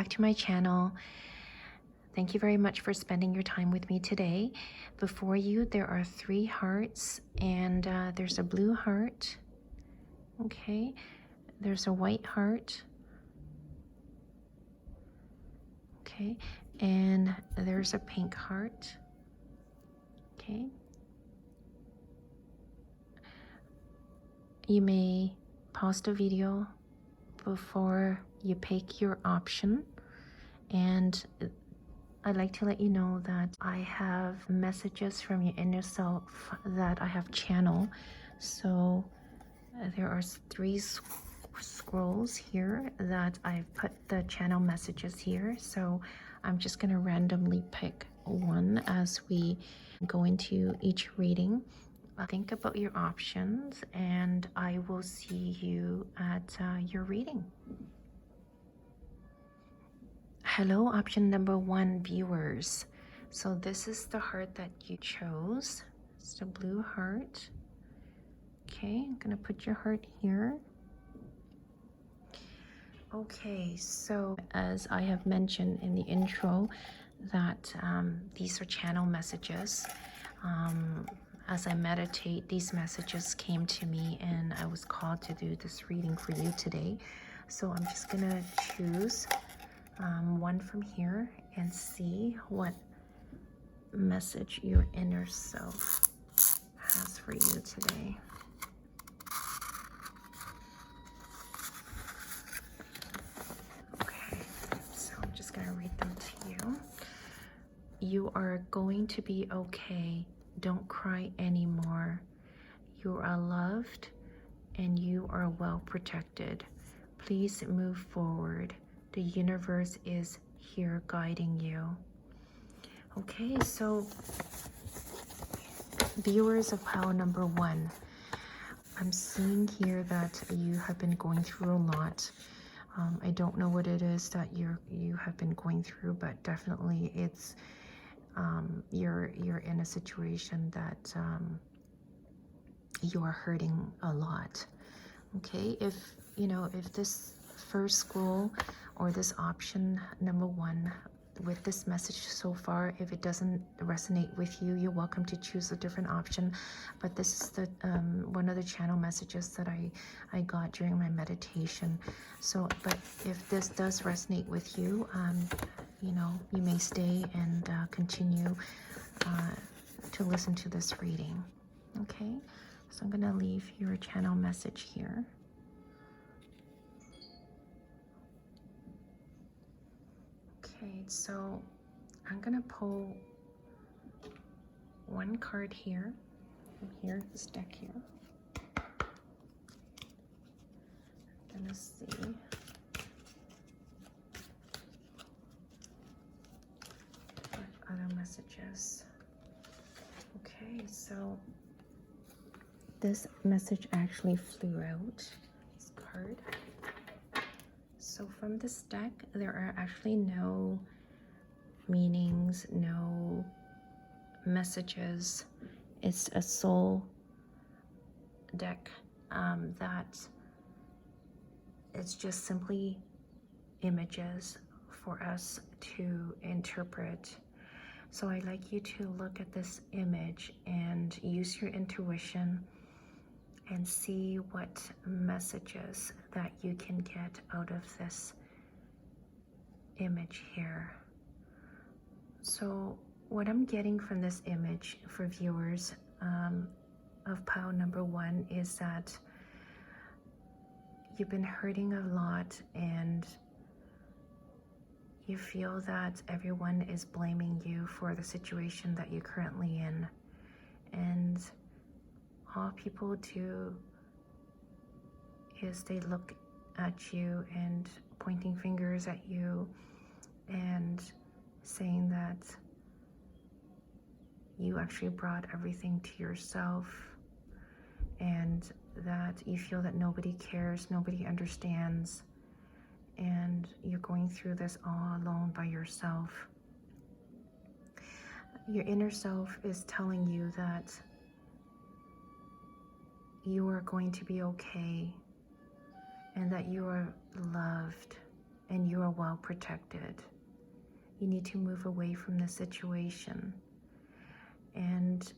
back to my channel. Thank you very much for spending your time with me today. Before you, there are 3 hearts, and there's a blue heart. Okay, there's a white heart. Okay, and there's a pink heart. Okay. You may pause the video before you pick your option, and I'd like to let you know that I have messages from your inner self that I have channeled. So there are 3 scrolls here that I've put the channel messages here. So I'm just going to randomly pick one as we go into each reading. Think about your options, and I will see you at your reading. Hello, option number 1, viewers. So this is the heart that you chose. It's the blue heart. Okay, I'm gonna put your heart here. Okay, so as I have mentioned in the intro, that these are channel messages. As I meditate, these messages came to me and I was called to do this reading for you today. So I'm just gonna choose one from here and see what message your inner self has for you today. Okay, so I'm just gonna read them to you. You are going to be okay. Don't cry anymore. You are loved and you are well protected. Please move forward. The universe is here guiding you. Okay, so viewers of pile number 1, I'm seeing here that you have been going through a lot. I don't know what it is that you have been going through, but definitely it's you're in a situation that you are hurting a lot. Okay, if this first scroll or this option number 1 with this message so far, if it doesn't resonate with you, you're welcome to choose a different option. But this is the one of the channel messages that I got during my meditation. So but if this does resonate with you, you may stay and continue to listen to this reading. Okay, so I'm gonna leave your channel message here. Okay, so I'm gonna pull one card here from here, this deck here. I'm gonna see what other messages. Okay, so this message actually flew out, this card. So from this deck, there are actually no meanings, no messages. It's a soul deck that it's just simply images for us to interpret. So I'd like you to look at this image and use your intuition and see what messages that you can get out of this image here. So what I'm getting from this image for viewers of pile number 1 is that you've been hurting a lot and you feel that everyone is blaming you for the situation that you're currently in. And all people do is they look at you and pointing fingers at you and saying that you actually brought everything to yourself and that you feel that nobody cares, nobody understands, and you're going through this all alone by yourself. Your inner self is telling you that you are going to be okay and that you are loved and you are well protected. You need to move away from the situation and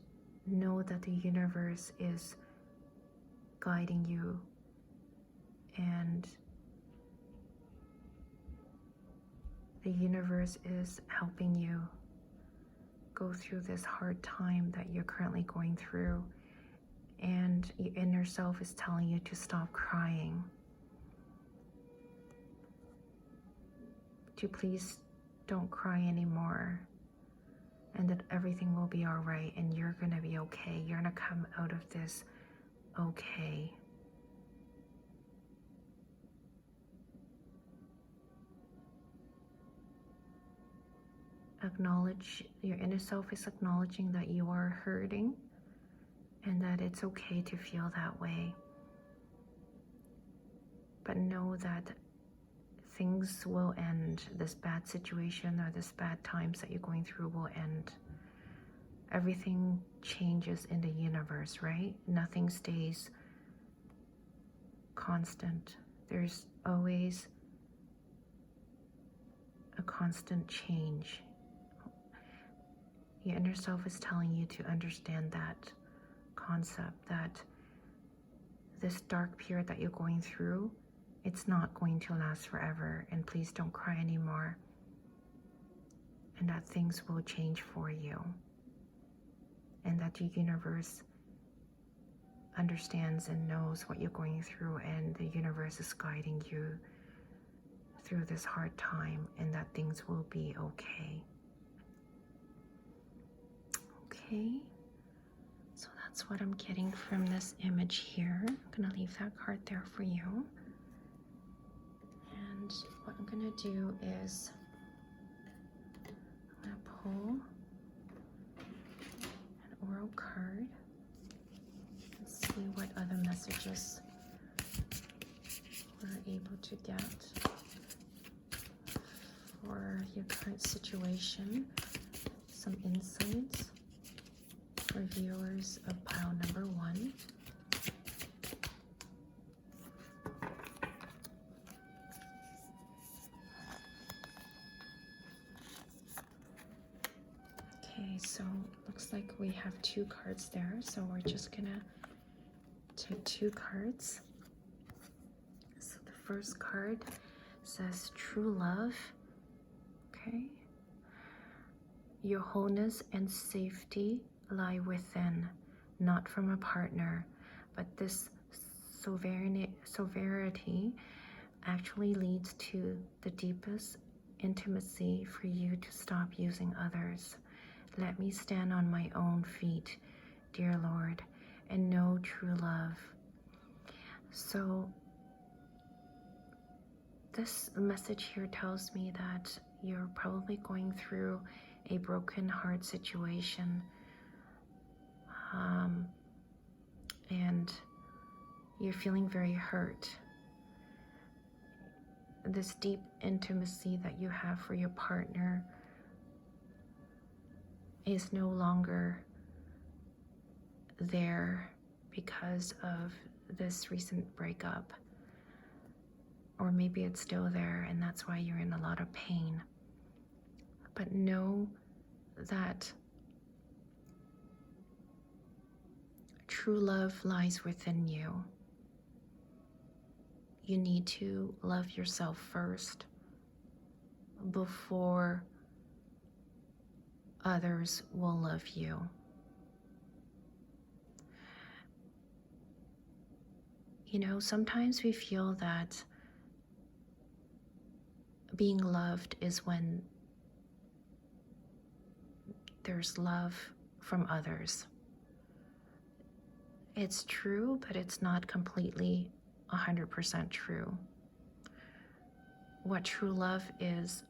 know that the universe is guiding you and the universe is helping you go through this hard time that you're currently going through, and your inner self is telling you to stop crying, to please don't cry anymore, and that everything will be all right and you're gonna be okay. You're gonna come out of this okay. Acknowledge, your inner self is acknowledging that you are hurting and that it's okay to feel that way. But know that things will end. This bad situation or this bad times that you're going through will end. Everything changes in the universe, right? Nothing stays constant. There's always a constant change. Your inner self is telling you to understand that concept, that this dark period that you're going through, it's not going to last forever, and please don't cry anymore, and that things will change for you, and that the universe understands and knows what you're going through, and the universe is guiding you through this hard time, and that things will be okay. Okay, so that's what I'm getting from this image here. I'm gonna leave that card there for you. And what I'm gonna do is I'm gonna pull an oracle card and see what other messages we're able to get for your current situation. Some insights for viewers of pile number 1. Okay, so looks like we have 2 cards there, so we're just gonna take 2 cards. So the first card says true love. Okay, your wholeness and safety lie within, not from a partner, but this sovereignty actually leads to the deepest intimacy for you to stop using others. Let me stand on my own feet, dear Lord, and know true love. So this message here tells me that you're probably going through a broken heart situation, and you're feeling very hurt. This deep intimacy that you have for your partner is no longer there because of this recent breakup, or maybe it's still there and that's why you're in a lot of pain. But know that true love lies within you. You need to love yourself first before others will love you. You know, sometimes we feel that being loved is when there's love from others. It's true, but it's not completely 100% true. What true love is,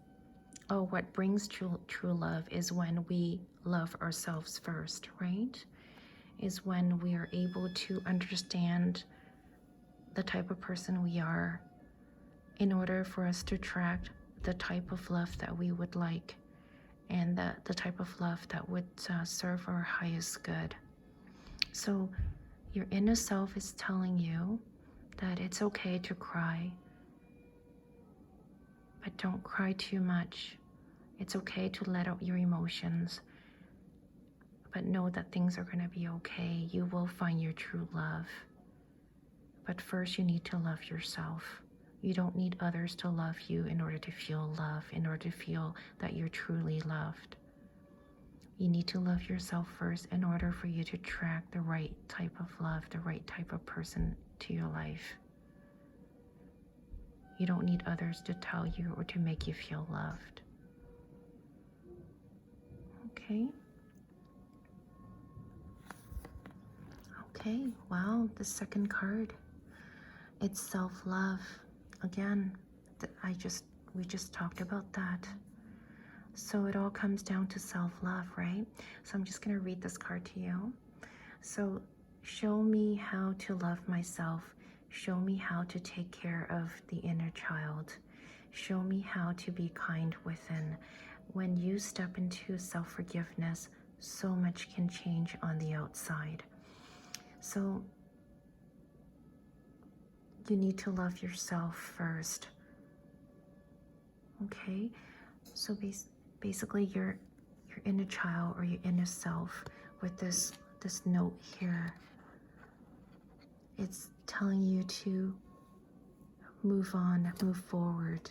what brings true love is when we love ourselves first, right? Is when we are able to understand the type of person we are in order for us to attract the type of love that we would like, and the type of love that would serve our highest good. So your inner self is telling you that it's okay to cry, but don't cry too much. It's okay to let out your emotions, but know that things are going to be okay. You will find your true love. But first, you need to love yourself. You don't need others to love you in order to feel love, in order to feel that you're truly loved. You need to love yourself first in order for you to attract the right type of love, the right type of person to your life. You don't need others to tell you or to make you feel loved. Okay? Okay, wow, the second card. It's self-love. Again, we just talked about that. So it all comes down to self-love, right? So I'm just going to read this card to you. So show me how to love myself. Show me how to take care of the inner child. Show me how to be kind within. When you step into self-forgiveness, so much can change on the outside. So you need to love yourself first. Okay? So basically your inner child or your inner self with this note here, it's telling you to move on, move forward.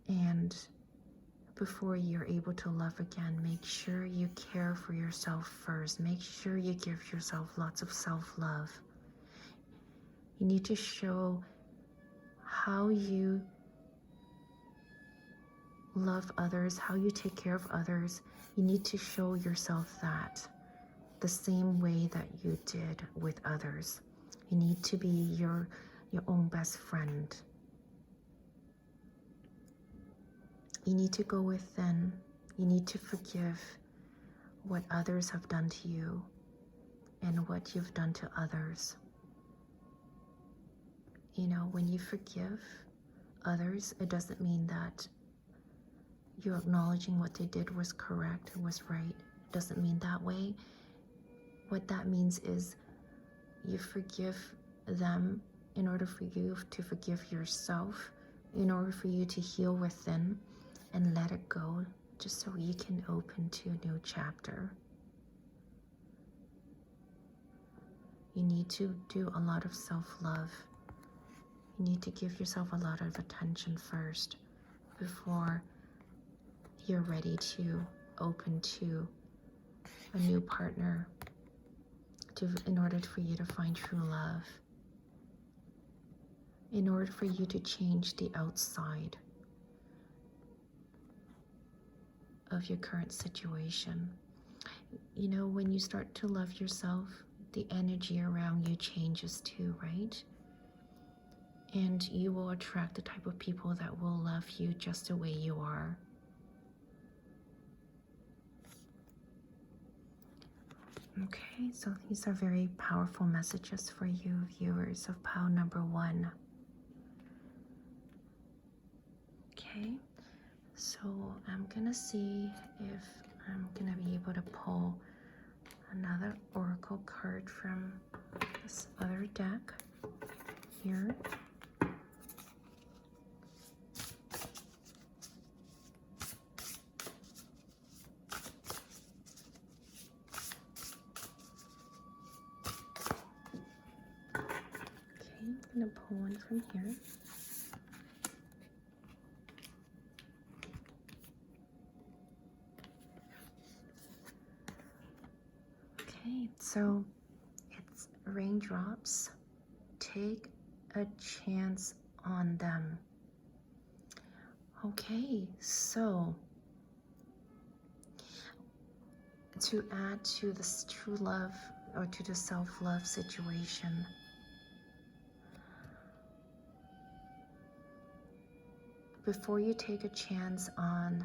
And before you're able to love again, make sure you care for yourself first. Make sure you give yourself lots of self-love. You need to show how you love others, how you take care of others. You need to show yourself that the same way that you did with others. You need to be your own best friend. You need to go within. You need to forgive what others have done to you and what you've done to others. You know, when you forgive others, it doesn't mean that you're acknowledging what they did was correct, was right. It doesn't mean that way. What that means is you forgive them in order for you to forgive yourself, in order for you to heal within and let it go, just so you can open to a new chapter. You need to do a lot of self-love. You need to give yourself a lot of attention first before you're ready to open to a new partner, in order for you to find true love, in order for you to change the outside of your current situation. You know, when you start to love yourself, the energy around you changes too, right? And you will attract the type of people that will love you just the way you are. Okay, so these are very powerful messages for you, viewers of pile number 1. Okay, so I'm gonna see if I'm gonna be able to pull another oracle card from this other deck here. I'm going to pull one from here. Okay, so it's raindrops. Take a chance on them. Okay, so to add to this true love or to the self-love situation, before you take a chance on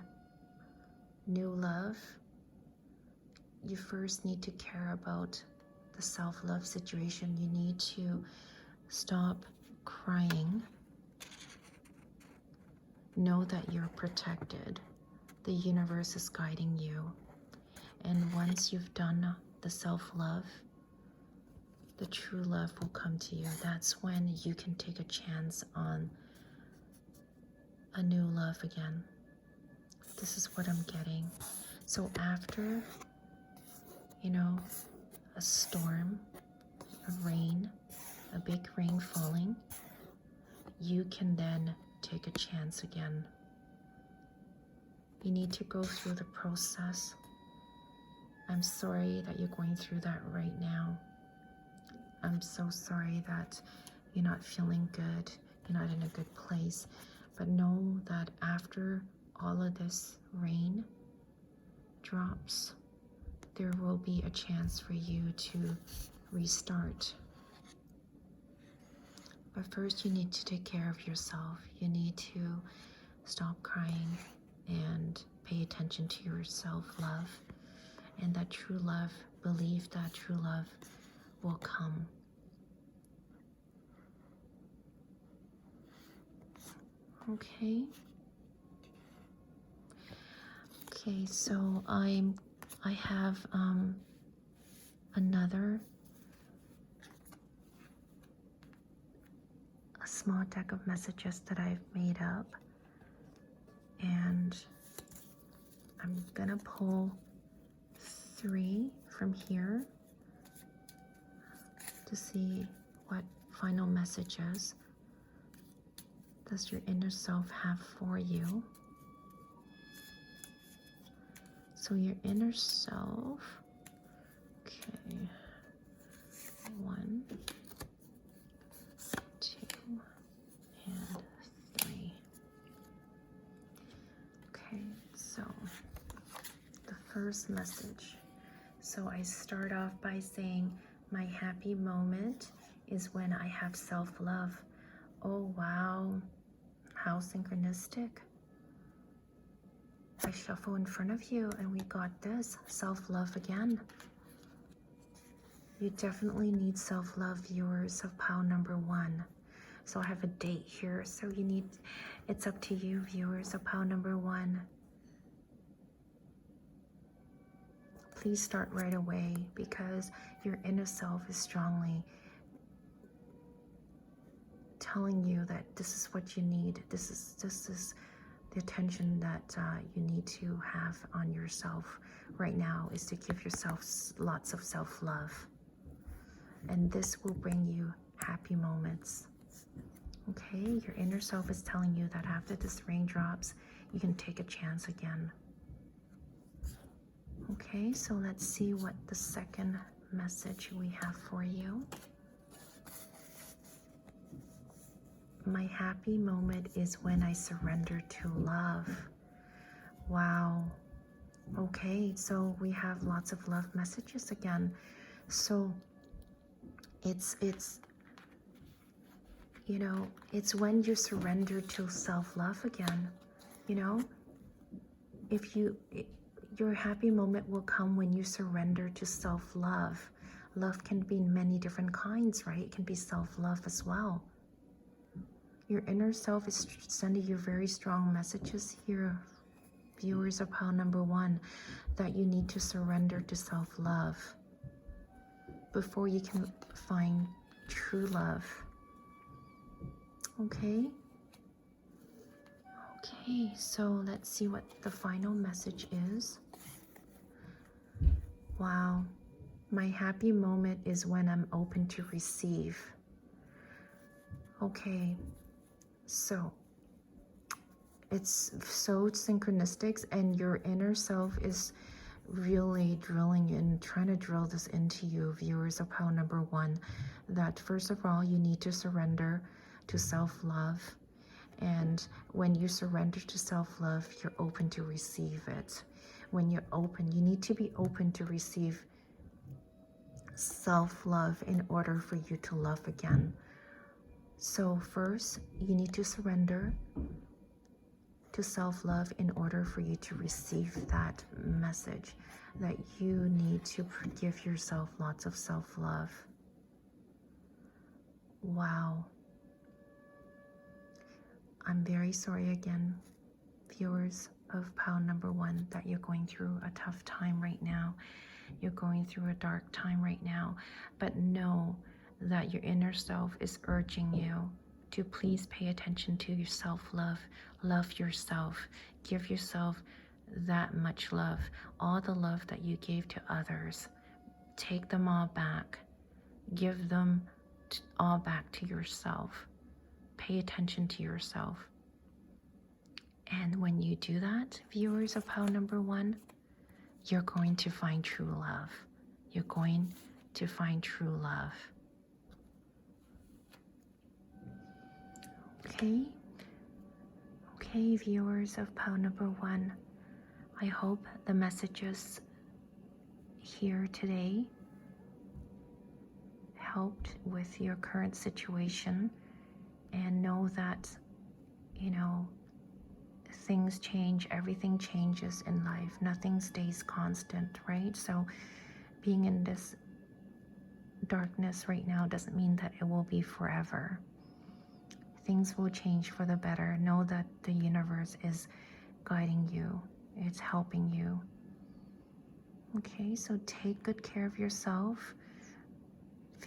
new love, you first need to care about the self-love situation. You need to stop crying. Know that you're protected. The universe is guiding you. And once you've done the self-love, the true love will come to you. That's when you can take a chance on a new love again. This is what I'm getting. So after, you know, a storm, a rain, a big rain falling, you can then take a chance again. You need to go through the process. I'm sorry that you're going through that right now. I'm so sorry that you're not feeling good. You're not in a good place. But know that after all of this rain drops, there will be a chance for you to restart. But first you need to take care of yourself. You need to stop crying and pay attention to your self-love. And that true love, believe that true love will come. Okay. Okay, so I have a small deck of messages that I've made up, and I'm gonna pull 3 from here to see what final messages does your inner self have for you. So your inner self, okay, 1, 2, and 3. Okay, so the first message. So I start off by saying, my happy moment is when I have self-love. Oh, wow. How synchronistic. I shuffle in front of you and we got this, self-love again. You definitely need self-love, viewers of pile number 1. So I have a date here, so you need, it's up to you, viewers of pile number 1. Please start right away because your inner self is strongly telling you that this is what you need. This is the attention that you need to have on yourself right now, is to give yourself lots of self-love. And this will bring you happy moments. Okay, your inner self is telling you that after this rain drops, you can take a chance again. Okay, so let's see what the second message we have for you. My happy moment is when I surrender to love. Wow. Okay, so we have lots of love messages again. So it's you know, it's when you surrender to self-love again. You know, if your happy moment will come when you surrender to self-love. Love can be many different kinds, right? It can be self-love as well. Your inner self is sending you very strong messages here, viewers of pile number 1, that you need to surrender to self-love before you can find true love. Okay? Okay, so let's see what the final message is. Wow. My happy moment is when I'm open to receive. Okay. So it's so synchronistic, and your inner self is really drilling in, trying to drill this into you, viewers of pile number 1, that first of all, you need to surrender to self-love. And when you surrender to self-love, you're open to receive it. When you're open, you need to be open to receive self-love in order for you to love again. So first, you need to surrender to self-love in order for you to receive that message, that you need to give yourself lots of self-love. Wow. I'm very sorry again, viewers of pile number 1, that you're going through a tough time right now. You're going through a dark time right now, but know that your inner self is urging you to please pay attention to your self-love. Love yourself. Give yourself that much love. All the love that you gave to others, take them all back. Give them all back to yourself. Pay attention to yourself. And when you do that, viewers of pile number 1, you're going to find true love. You're going to find true love. Okay? Okay, viewers of pile number 1, I hope the messages here today helped with your current situation, and know that, you know, things change, everything changes in life, nothing stays constant, right? So being in this darkness right now doesn't mean that it will be forever. Things will change for the better. Know that the universe is guiding you, it's helping you. Okay, so take good care of yourself.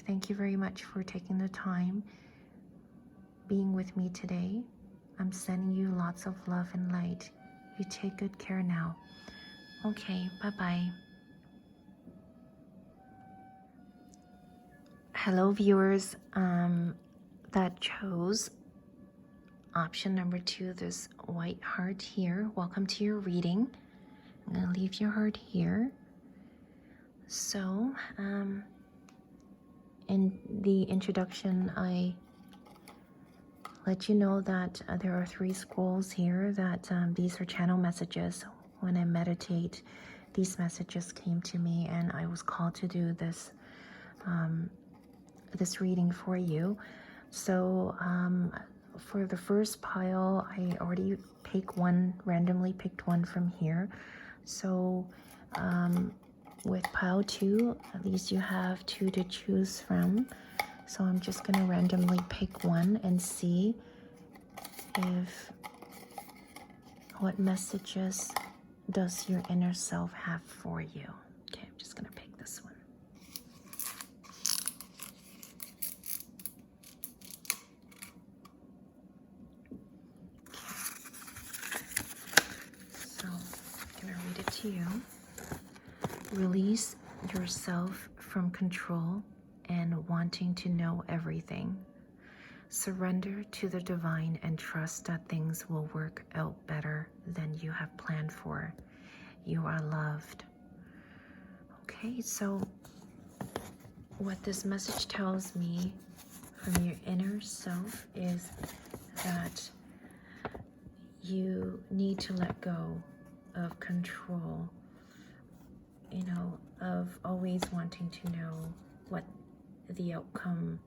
Thank you very much for taking the time being with me today. I'm sending you lots of love and light. You take good care now. Okay, bye-bye. Hello, viewers that chose option number 2, this white heart here. Welcome to your reading. I'm going to leave your heart here. So, in the introduction, I let you know that there are 3 scrolls here, that these are channel messages. When I meditate, these messages came to me, and I was called to do this this reading for you. So for the first pile, I already randomly picked one from here. So with pile 2, at least you have 2 to choose from. So I'm just going to randomly pick one and see what messages does your inner self have for you. Okay, I'm just going to pick this one. So I'm going to read it to you. Release yourself from control and wanting to know everything. Surrender to the divine and trust that things will work out better than you have planned for. You are loved. Okay, so what this message tells me from your inner self is that you need to let go of control, you know, of always wanting to know what the outcome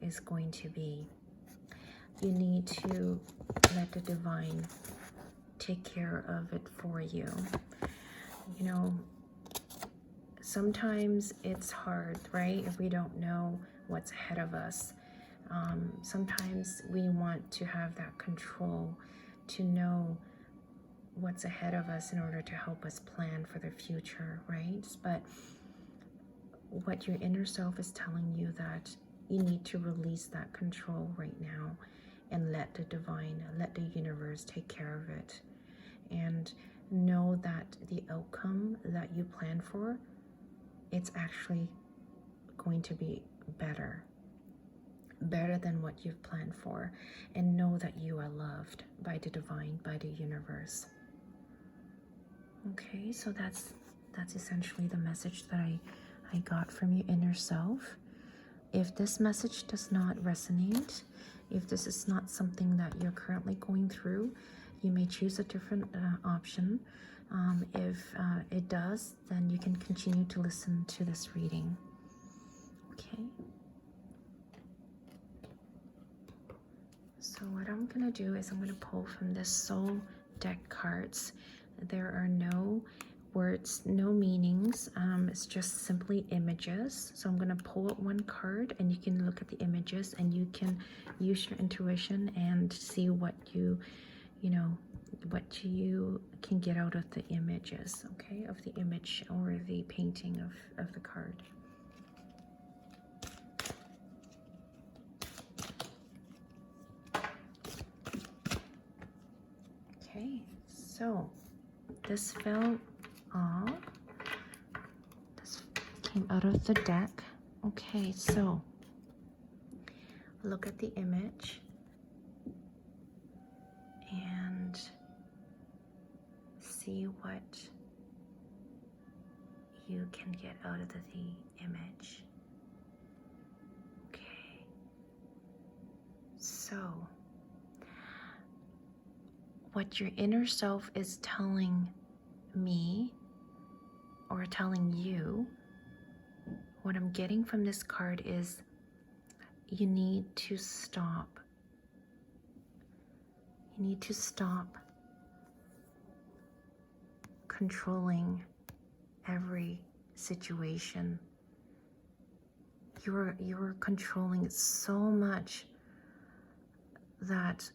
is going to be. You need to let the divine take care of it for you. You know, sometimes it's hard, right? If we don't know what's ahead of us. Sometimes we want to have that control, to know what's ahead of us in order to help us plan for the future, right? But what your inner self is telling you, that you need to release that control right now and let the divine, let the universe take care of it. And know that the outcome that you plan for, it's actually going to be better than what you've planned for. And know that you are loved by the divine, by the universe. Okay, so that's essentially the message that I got from your inner self. If this message does not resonate, if this is not something that you're currently going through, you may choose a different option. If it does, then you can continue to listen to this reading. Okay. So what I'm going to do is I'm going to pull from this Soul deck cards. There are no words, no meanings. It's just simply images. So I'm going to pull out one card, and you can look at the images, and you can use your intuition and see what you can get out of the images, okay, of the image or the painting of the card. So this fell off. This came out of the deck. Okay, so look at the image and see what you can get out of the image. Okay, so what your inner self is telling me or telling you, what I'm getting from this card is you need to stop. You need to stop controlling every situation. You're controlling so much that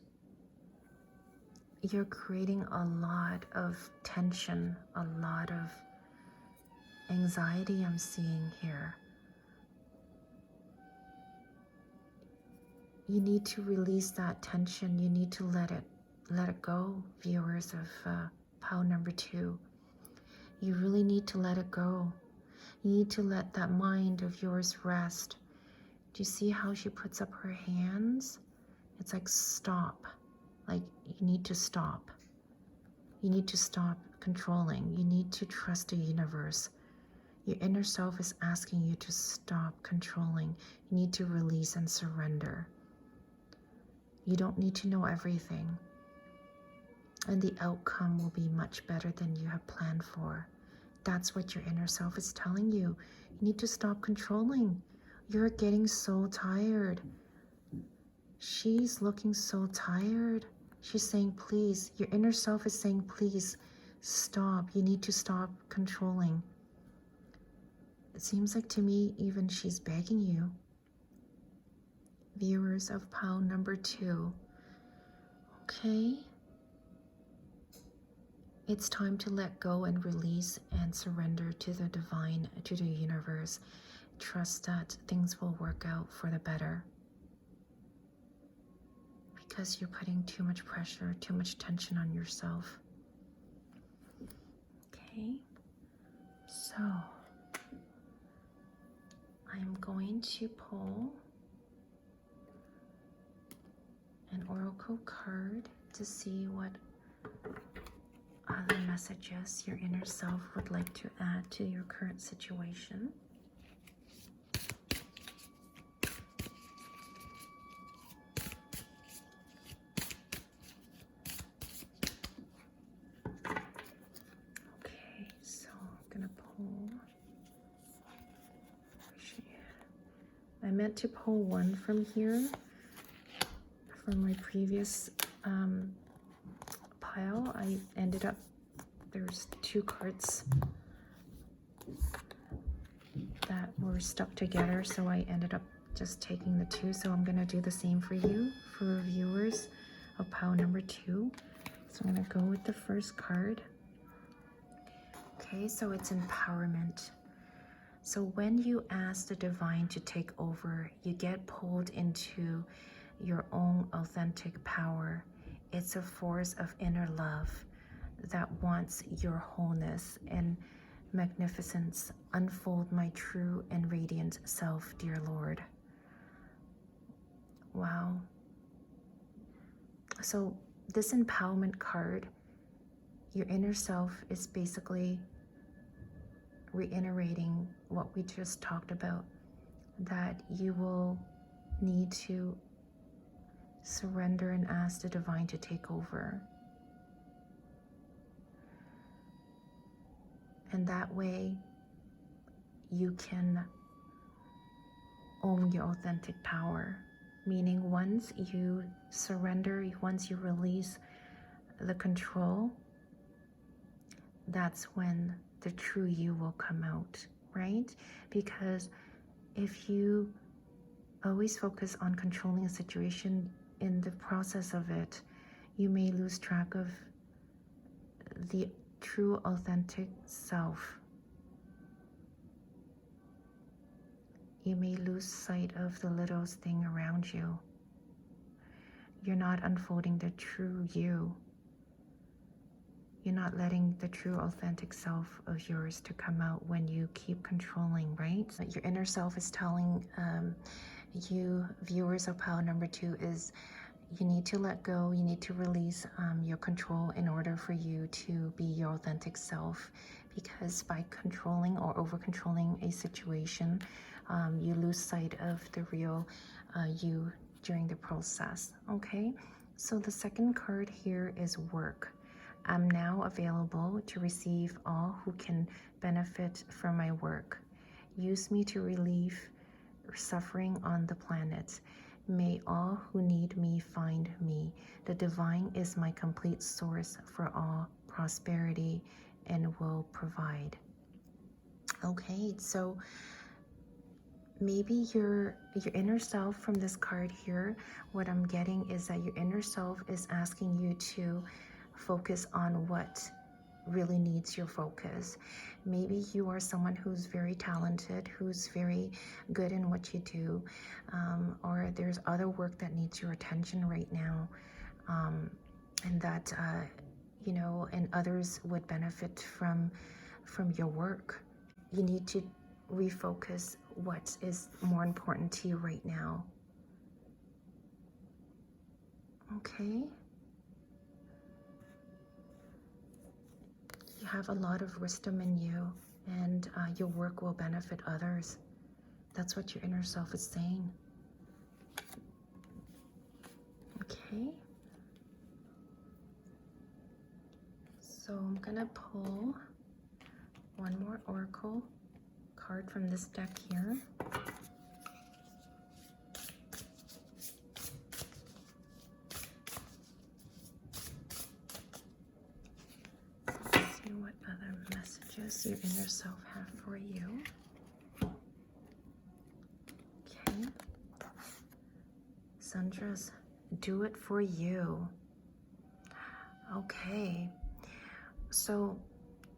you're creating a lot of tension, a lot of anxiety I'm seeing here. You need to release that tension. You need to let it go, viewers of pile number 2. You really need to let it go. You need to let that mind of yours rest. Do you see how she puts up her hands? It's like stop. Like you need to stop. You need to stop controlling. You need to trust the universe. Your inner self is asking you to stop controlling. You need to release and surrender. You don't need to know everything. And the outcome will be much better than you have planned for. That's what your inner self is telling you. You need to stop controlling. You're getting so tired. She's looking so tired. She's saying, please, your inner self is saying, please, stop. You need to stop controlling. It seems like to me, even she's begging you. Viewers of pile number 2. Okay. It's time to let go and release and surrender to the divine, to the universe. Trust that things will work out for the better. Because you're putting too much pressure, too much tension on yourself. Okay. So, I'm going to pull an oracle card to see what other messages your inner self would like to add to your current situation. Okay, so I'm gonna pull. I meant to pull one from here from my previous pile. I ended up, there's 2 cards that were stuck together, so I ended up just taking the 2. So I'm gonna do the same for you, for viewers of pile number 2. So I'm gonna go with the first card. Okay, so it's empowerment. So when you ask the divine to take over, you get pulled into your own authentic power. It's a force of inner love that wants your wholeness and magnificence. Unfold my true and radiant self, dear Lord. Wow. So this empowerment card, your inner self is basically reiterating what we just talked about, that you will need to surrender and ask the divine to take over. And that way you can own your authentic power. Meaning once you surrender, once you release the control, that's when the true you will come out, right? Because if you always focus on controlling a situation, in the process of it, you may lose track of the true authentic self. You may lose sight of the littlest thing around you. You're not unfolding the true you. You're not letting the true authentic self of yours to come out when you keep controlling, right? Your inner self is telling you, viewers of pile number 2, is you need to let go, you need to release your control in order for you to be your authentic self. Because by controlling or over controlling a situation, you lose sight of the real you during the process. Okay, so the second card here is work. I'm now available to receive all who can benefit from my work. Use me to relieve suffering on the planet. May all who need me find me. The divine is my complete source for all prosperity and will provide. Okay, so maybe your inner self from this card here, what I'm getting is that your inner self is asking you to focus on what really needs your focus. Maybe you are someone who's very talented, who's very good in what you do, or there's other work that needs your attention right now, and that you know, and others would benefit from your work. You need to refocus what is more important to you right now. Okay. You have a lot of wisdom in you, and your work will benefit others. That's what your inner self is saying. Okay. So I'm gonna pull one more oracle card from this deck here. See what other messages your inner self have for you. Okay. Sandra's do it for you. Okay. So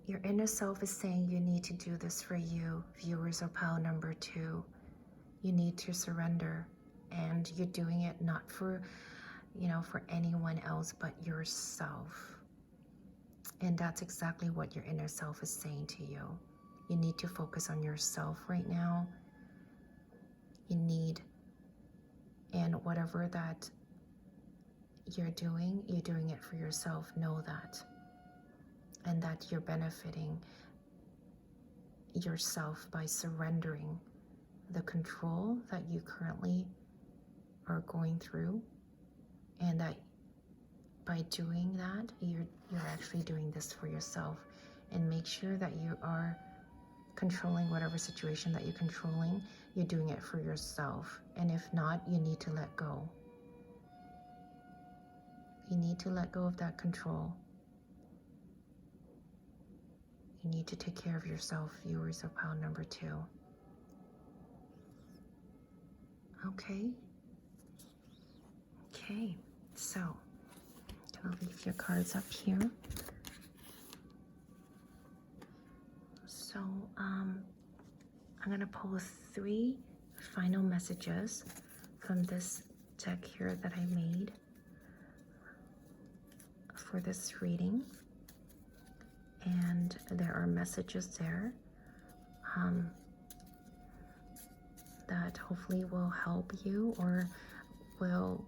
your inner self is saying you need to do this for you, viewers of pile number 2. You need to surrender, and you're doing it not for, you know, for anyone else but yourself. And that's exactly what your inner self is saying to you. You need to focus on yourself right now. You need, and whatever that you're doing it for yourself. Know that. And that you're benefiting yourself by surrendering the control that you currently are going through, and that by doing that, you're actually doing this for yourself. And make sure that you are controlling whatever situation that you're controlling, you're doing it for yourself. And if not, you need to let go. You need to let go of that control. You need to take care of yourself, viewers of pile number 2. Okay. Okay, so I'll leave your cards up here. So I'm gonna pull 3 final messages from this deck here that I made for this reading. And there are messages there that hopefully will help you, or will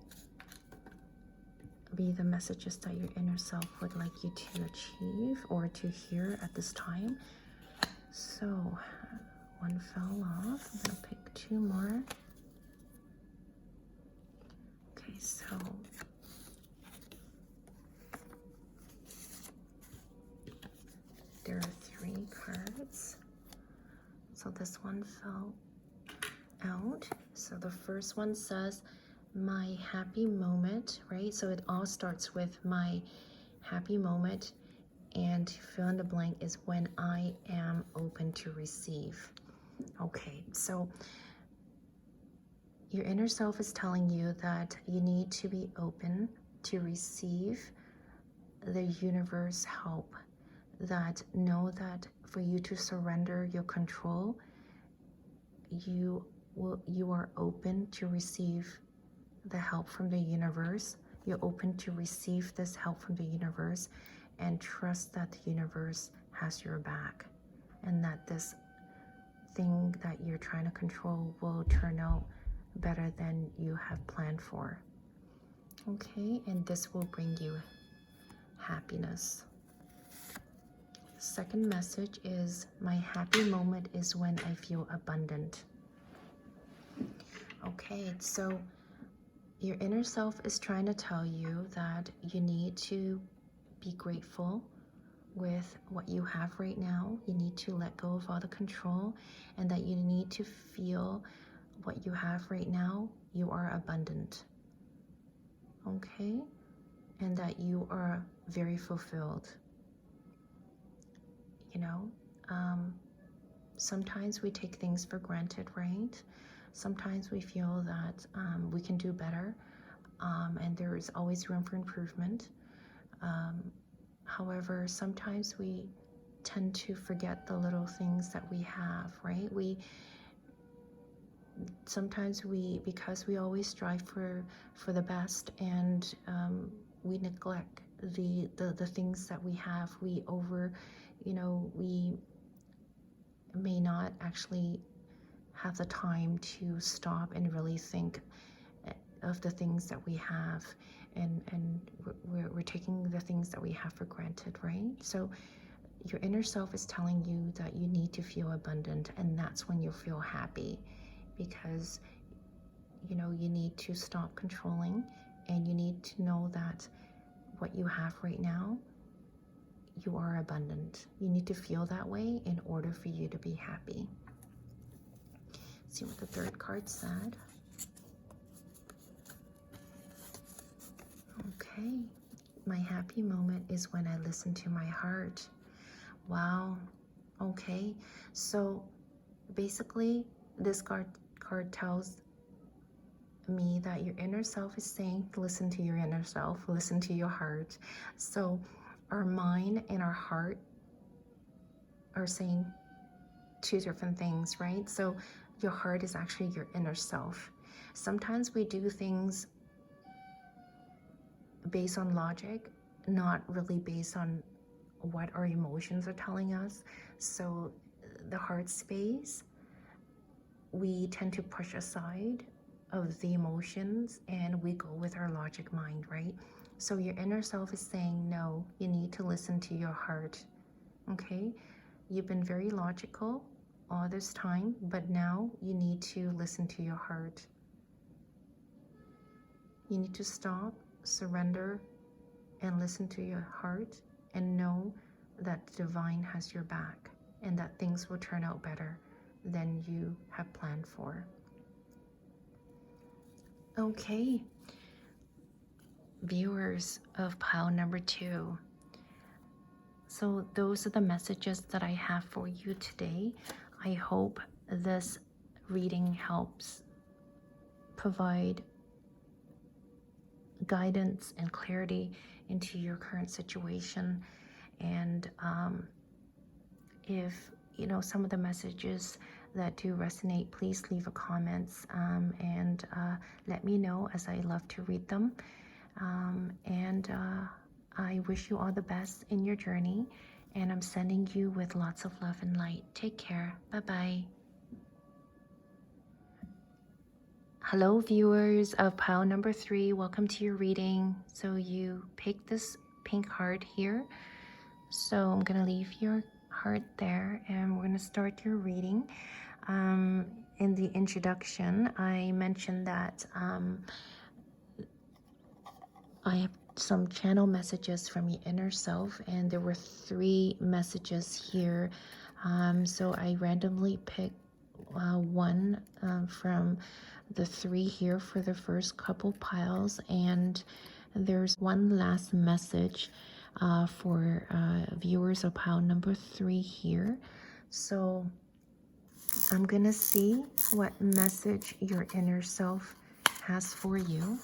be the messages that your inner self would like you to achieve or to hear at this time. So one fell off. I'm gonna pick 2 more. Okay, so there are 3 cards. So this one fell out. So the first one says, my happy moment, right? So it all starts with my happy moment, and fill in the blank is when I am open to receive. Okay, so your inner self is telling you that you need to be open to receive the universe help. That know that for you to surrender your control, you are open to receive the help from the universe. You're open to receive this help from the universe, and trust that the universe has your back, and that this thing that you're trying to control will turn out better than you have planned for. Okay, and this will bring you happiness. Second message is, my happy moment is when I feel abundant. Okay, so your inner self is trying to tell you that you need to be grateful with what you have right now. You need to let go of all the control, and that you need to feel what you have right now. You are abundant. Okay? And that you are very fulfilled. You know, sometimes we take things for granted, right? Sometimes we feel that we can do better, and there is always room for improvement. However, sometimes we tend to forget the little things that we have, right? Sometimes because we always strive for the best, and we neglect the things that we have. We may not actually have the time to stop and really think of the things that we have, and we're taking the things that we have for granted, right? So your inner self is telling you that you need to feel abundant, and that's when you'll feel happy, because you need to stop controlling, and you need to know that what you have right now, you are abundant. You need to feel that way in order for you to be happy. See what the third card said. Okay, my happy moment is when I listen to my heart. Wow. Okay, so basically this card tells me that your inner self is saying, listen to your inner self, listen to your heart. So our mind and our heart are saying two different things, right? So your heart is actually your inner self. Sometimes we do things based on logic, not really based on what our emotions are telling us. So the heart space, we tend to push aside of the emotions, and we go with our logic mind, right? So your inner self is saying, no, you need to listen to your heart. Okay, you've been very logical all this time, but now you need to listen to your heart. You need to stop, surrender, and listen to your heart, and know that the divine has your back, and that things will turn out better than you have planned for. Okay, viewers of pile number 2. So those are the messages that I have for you today. I hope this reading helps provide guidance and clarity into your current situation. And if some of the messages that do resonate, please leave a comments, and let me know, as I love to read them. And I wish you all the best in your journey, and I'm sending you with lots of love and light. Take care. Bye-bye. Hello, viewers of pile number 3. Welcome to your reading. So you picked this pink heart here. So I'm going to leave your heart there, and we're going to start your reading. In the introduction, I mentioned that I have some channel messages from your inner self, and there were 3 messages here. So I randomly picked one from the 3 here for the first couple piles, and there's one last message for viewers of pile number 3 here. So I'm gonna see what message your inner self has for you.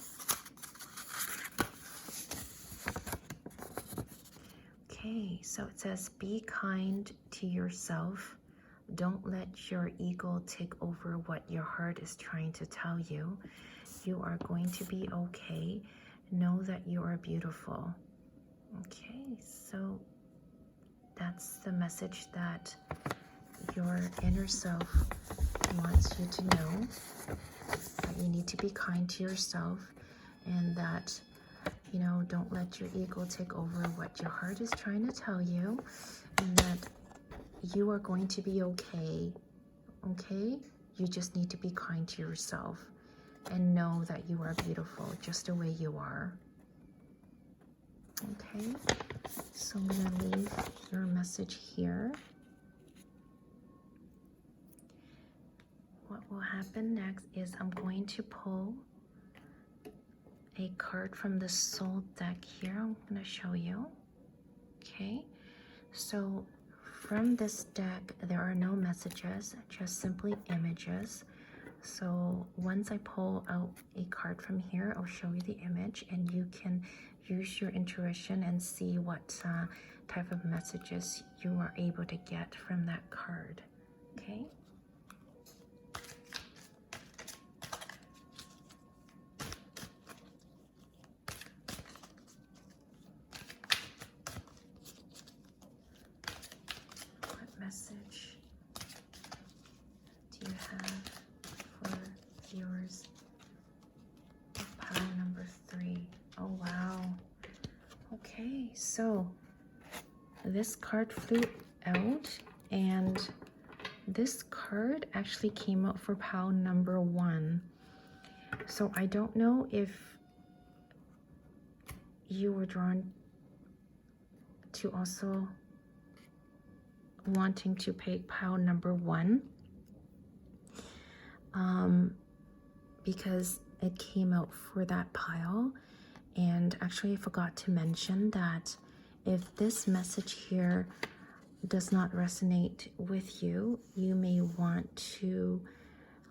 Okay, so it says, be kind to yourself. Don't let your ego take over what your heart is trying to tell you. You are going to be okay. Know that you are beautiful. Okay, so that's the message that your inner self wants you to know, that you need to be kind to yourself, and that, you know, don't let your ego take over what your heart is trying to tell you, and that you are going to be okay. Okay? You just need to be kind to yourself and know that you are beautiful just the way you are. Okay? So I'm going to leave your message here. What will happen next is I'm going to pull a card from the soul deck here. I'm going to show you. Okay? So from this deck, there are no messages, just simply images. So once I pull out a card from here, I'll show you the image, and you can use your intuition and see what type of messages you are able to get from that card. Okay? What message do you have for viewers of pile number 3? Oh, wow. Okay, so this card flew out, and this card actually came out for pile number 1. So I don't know if you were drawn to also wanting to pick pile number 1, because it came out for that pile. And actually I forgot to mention that if this message here does not resonate with you, you may want to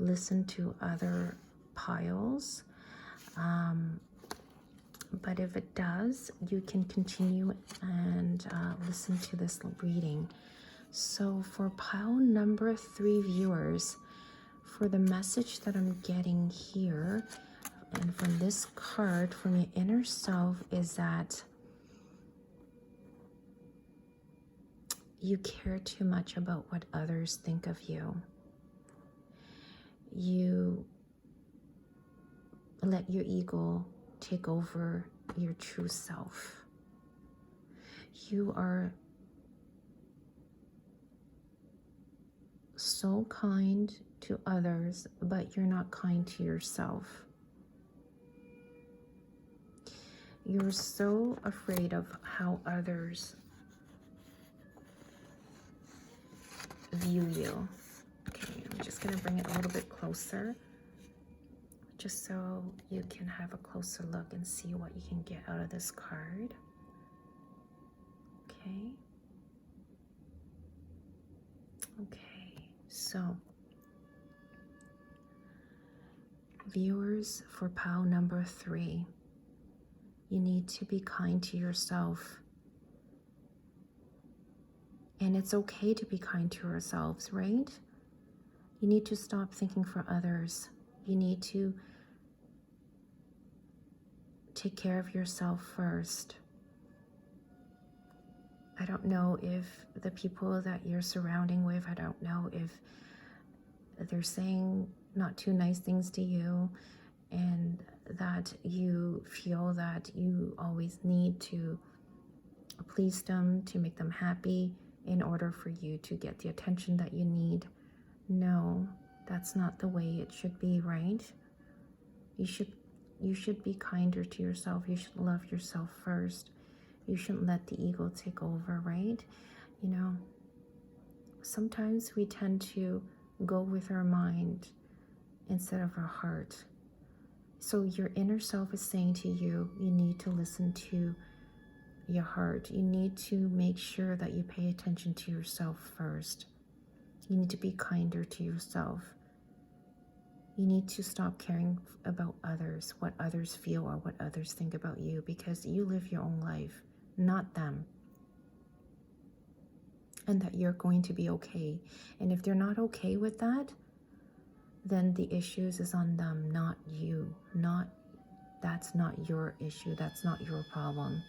listen to other piles. But if it does, you can continue and listen to this reading. So for pile number 3 viewers, for the message that I'm getting here and from this card from your inner self is that you care too much about what others think of you. You let your ego take over your true self. You are so kind to others, but you're not kind to yourself. You're so afraid of how others view you. Okay, I'm just going to bring it a little bit closer, just so you can have a closer look and see what you can get out of this card. Okay. Okay, so viewers for pile number 3, you need to be kind to yourself. And it's okay to be kind to ourselves, right? You need to stop thinking for others. You need to take care of yourself first. I don't know if the people that you're surrounding with, I don't know if they're saying not too nice things to you, and that you feel that you always need to please them to make them happy in order for you to get the attention that you need. No, that's not the way it should be, right? You should be kinder to yourself. You should love yourself first. You shouldn't let the ego take over, right? You know, sometimes we tend to go with our mind instead of our heart. So your inner self is saying to you, you need to listen to your heart. You need to make sure that you pay attention to yourself first. You need to be kinder to yourself. You need to stop caring about others, what others feel or what others think about you, because you live your own life, not them. And that you're going to be okay. And if they're not okay with that, then the issues is on them, not you. That's not your issue. That's not your problem.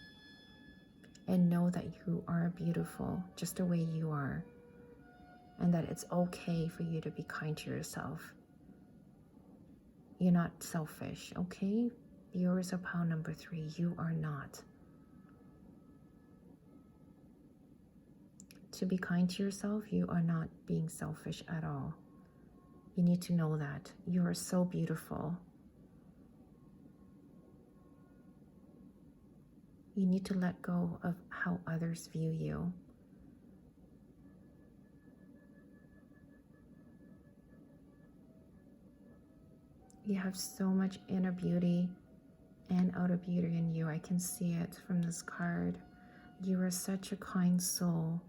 and know that you are beautiful just the way you are, and that it's okay for you to be kind to yourself. You're not selfish, okay? Viewers of pile number 3, you are not. To be kind to yourself, you are not being selfish at all. You need to know that. You are so beautiful. You need to let go of how others view you. You have so much inner beauty and outer beauty in you. I can see it from this card. You are such a kind soul.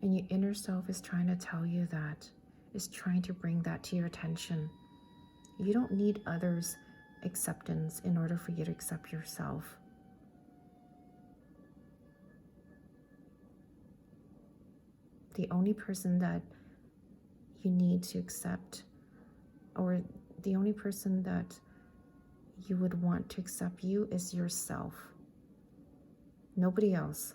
And your inner self is trying to tell you that, is trying to bring that to your attention. You don't need others' acceptance in order for you to accept yourself. The only person that you need to accept, or the only person that you would want to accept you, is yourself. Nobody else.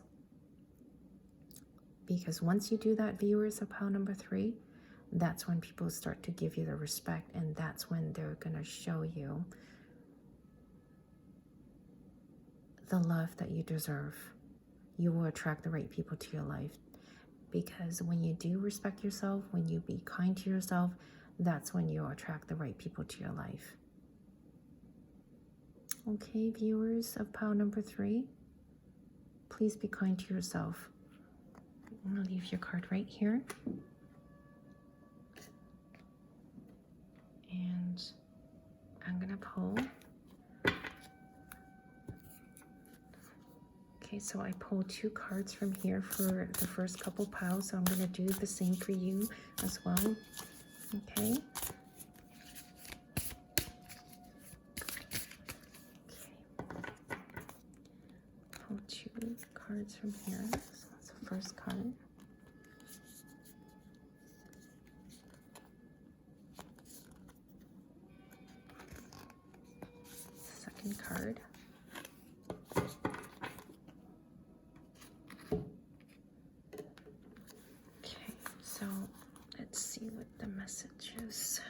Because once you do that, viewers of pile number 3, that's when people start to give you the respect, and that's when they're going to show you the love that you deserve. You will attract the right people to your life. Because when you do respect yourself, when you be kind to yourself, that's when you'll attract the right people to your life. Okay, viewers of pile number 3, please be kind to yourself. I'm going to leave your card right here. And I'm going to pull. Okay, so I pulled 2 cards from here for the first couple piles, so I'm going to do the same for you as well. Okay. Pull 2 cards from here. So that's the first card. Second card. Okay, so let's see what the messages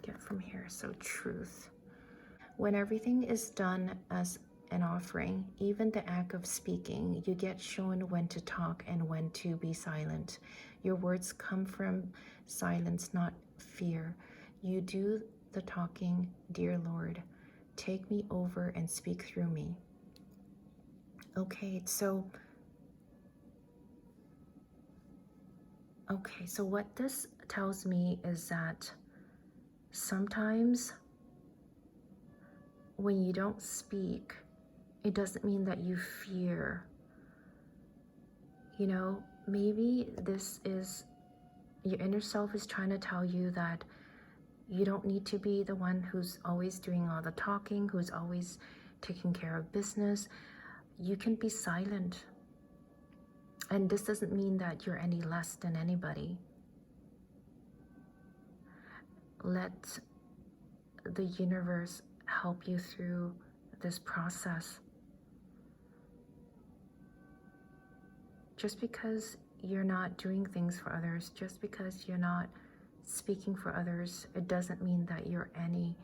get from here. So truth. When everything is done as an offering, even the act of speaking, you get shown when to talk and when to be silent. Your words come from silence, not fear. You do the talking, dear Lord. Take me over and speak through me. Okay, so what this tells me is that sometimes when you don't speak, it doesn't mean that you fear. You know, maybe this is your inner self is trying to tell you that you don't need to be the one who's always doing all the talking, who's always taking care of business. You can be silent. And this doesn't mean that you're any less than anybody. Let the universe help you through this process. Just because you're not doing things for others, just because you're not speaking for others, it doesn't mean that you're any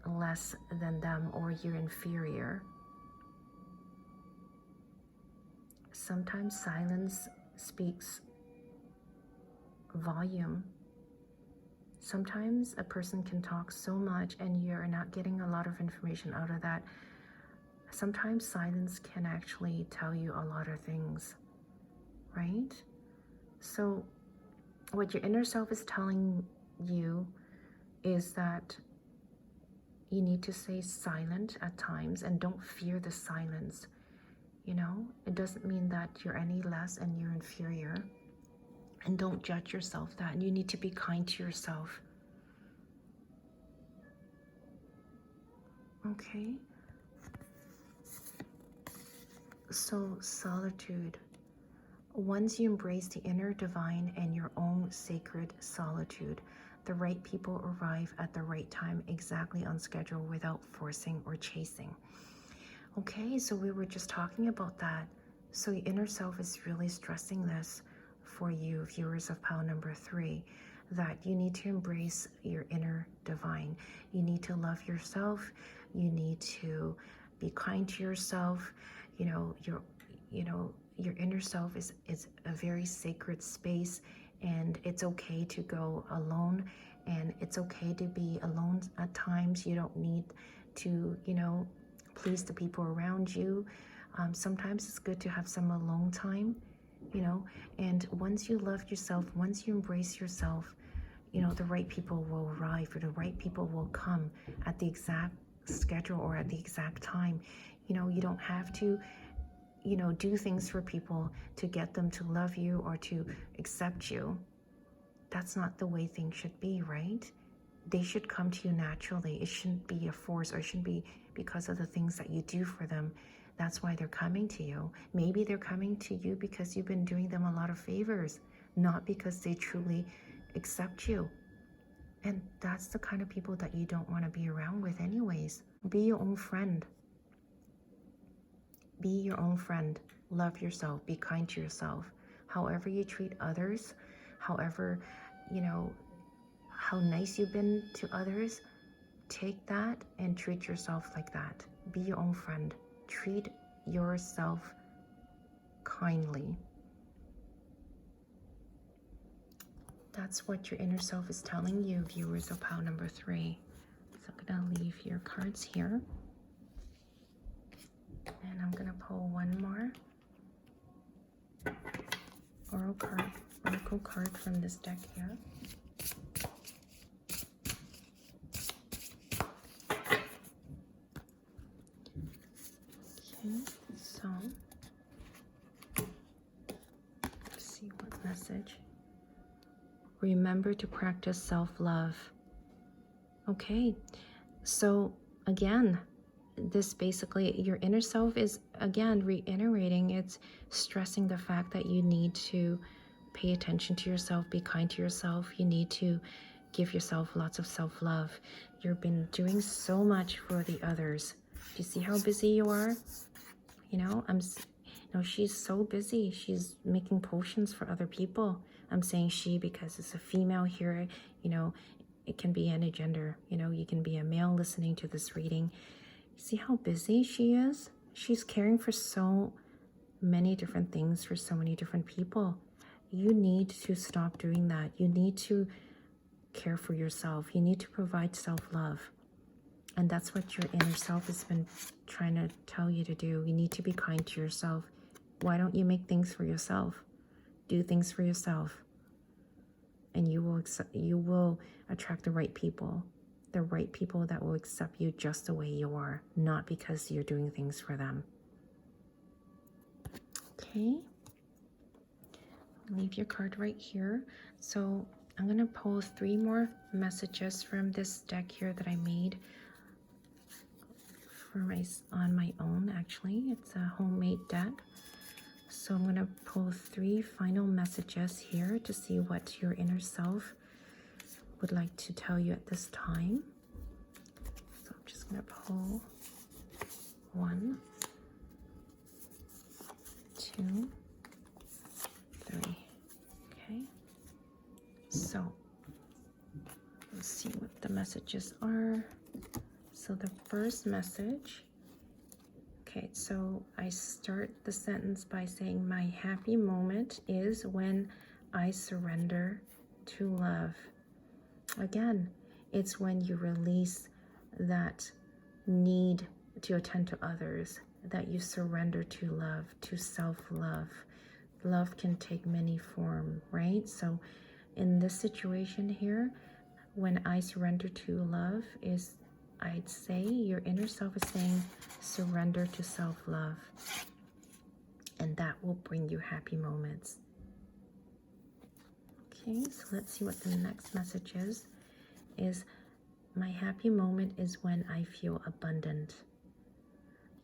less than them or you're inferior. Sometimes silence speaks volume. Sometimes a person can talk so much and you're not getting a lot of information out of that. Sometimes silence can actually tell you a lot of things, right? So what your inner self is telling you is that you need to stay silent at times and don't fear the silence. You know, it doesn't mean that you're any less and you're inferior. And don't judge yourself that. You need to be kind to yourself. Okay? So, solitude. Once you embrace the inner divine and your own sacred solitude, the right people arrive at the right time, exactly on schedule, without forcing or chasing. Okay, so we were just talking about that. So your inner self is really stressing this for you, viewers of pile number 3, that you need to embrace your inner divine. You need to love yourself. You need to be kind to yourself. You know, your inner self is a very sacred space, and it's okay to go alone, and it's okay to be alone at times. You don't need to, please the people around you. Sometimes it's good to have some alone time, and once you love yourself, once you embrace yourself, the right people will arrive, or the right people will come at the exact schedule or at the exact time. You don't have to, do things for people to get them to love you or to accept you. That's not the way things should be, right? They should come to you naturally. It shouldn't be a force, or it shouldn't be because of the things that you do for them. That's why they're coming to you. Maybe they're coming to you because you've been doing them a lot of favors, not because they truly accept you. And that's the kind of people that you don't want to be around with anyways. Be your own friend. Be your own friend. Love yourself. Be kind to yourself. However you treat others, however, how nice you've been to others, take that and treat yourself like that. Be your own friend. Treat yourself kindly. That's what your inner self is telling you, viewers of pile number 3. So I'm going to leave your cards here. And I'm going to pull one more oracle card from this deck here. Okay, so let's see what message. Remember to practice self-love. Okay, so again, this basically, your inner self is again reiterating, it's stressing the fact that you need to pay attention to yourself, be kind to yourself. You need to give yourself lots of self-love. You've been doing so much for the others. Do you see how busy you are? She's so busy. She's making potions for other people. I'm saying she because it's a female here. It can be any gender. You can be a male listening to this reading. See how busy she is? She's caring for so many different things for so many different people. You need to stop doing that. You need to care for yourself. You need to provide self-love. And that's what your inner self has been trying to tell you to do. You need to be kind to yourself. Why don't you make things for yourself? Do things for yourself. And you will attract the right people. The right people that will accept you just the way you are, not because you're doing things for them. Okay. Leave your card right here. So I'm going to pull 3 more messages from this deck here that I made on my own. Actually, it's a homemade deck. So I'm going to pull 3 final messages here to see what your inner self would like to tell you at this time. So I'm just going to pull 1, 2, 3. Okay. So let's see what the messages are. So the first message, okay, so I start the sentence by saying, my happy moment is when I surrender to love. Again, it's when you release that need to attend to others, that you surrender to love, to self-love. Love can take many forms, right? So in this situation here, when I surrender to love is, I'd say your inner self is saying, surrender to self-love. And that will bring you happy moments. Okay, so let's see what the next message is my happy moment is when I feel abundant.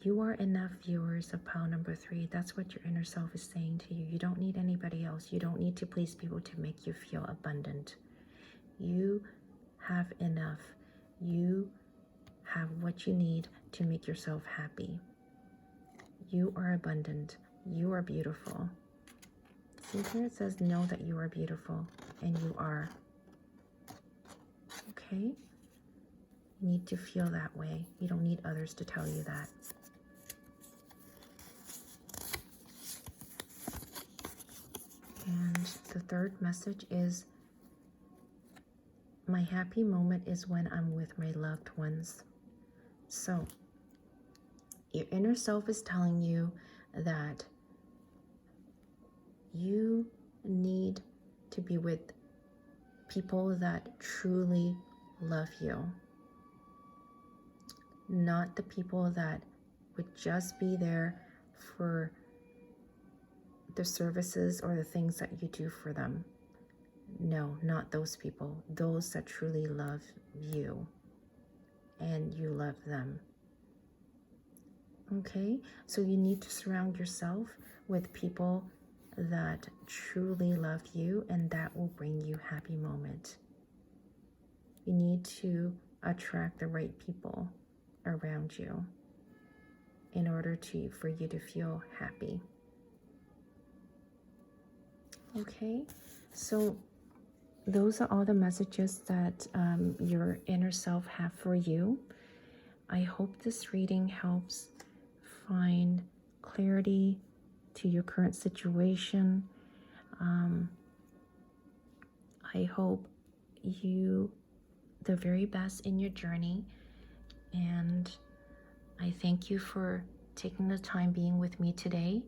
You are enough, viewers of pile number 3. That's what your inner self is saying to you. You don't need anybody else. You don't need to please people to make you feel abundant. You have enough. You have what you need to make yourself happy. You are abundant. You are beautiful. See here it says know that you are beautiful, and you are. Okay? You need to feel that way. You don't need others to tell you that. And the third message is, my happy moment is when I'm with my loved ones. So, your inner self is telling you that you need to be with people that truly love you. Not the people that would just be there for the services or the things that you do for them. No, not those people. Those that truly love you and you love them. Okay, so you need to surround yourself with people that truly love you, and that will bring you happy moment. You need to attract the right people around you in order for you to feel happy. Okay, so those are all the messages that your inner self have for you. I hope this reading helps find clarity to your current situation. I hope you the very best in your journey, and I thank you for taking the time being with me today.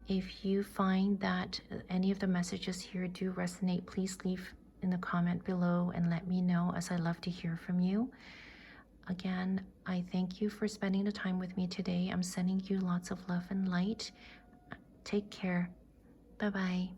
If you find that any of the messages here do resonate, please leave in the comment below and let me know, as I love to hear from you. Again, I thank you for spending the time with me today. I'm sending you lots of love and light. Take care. Bye-bye.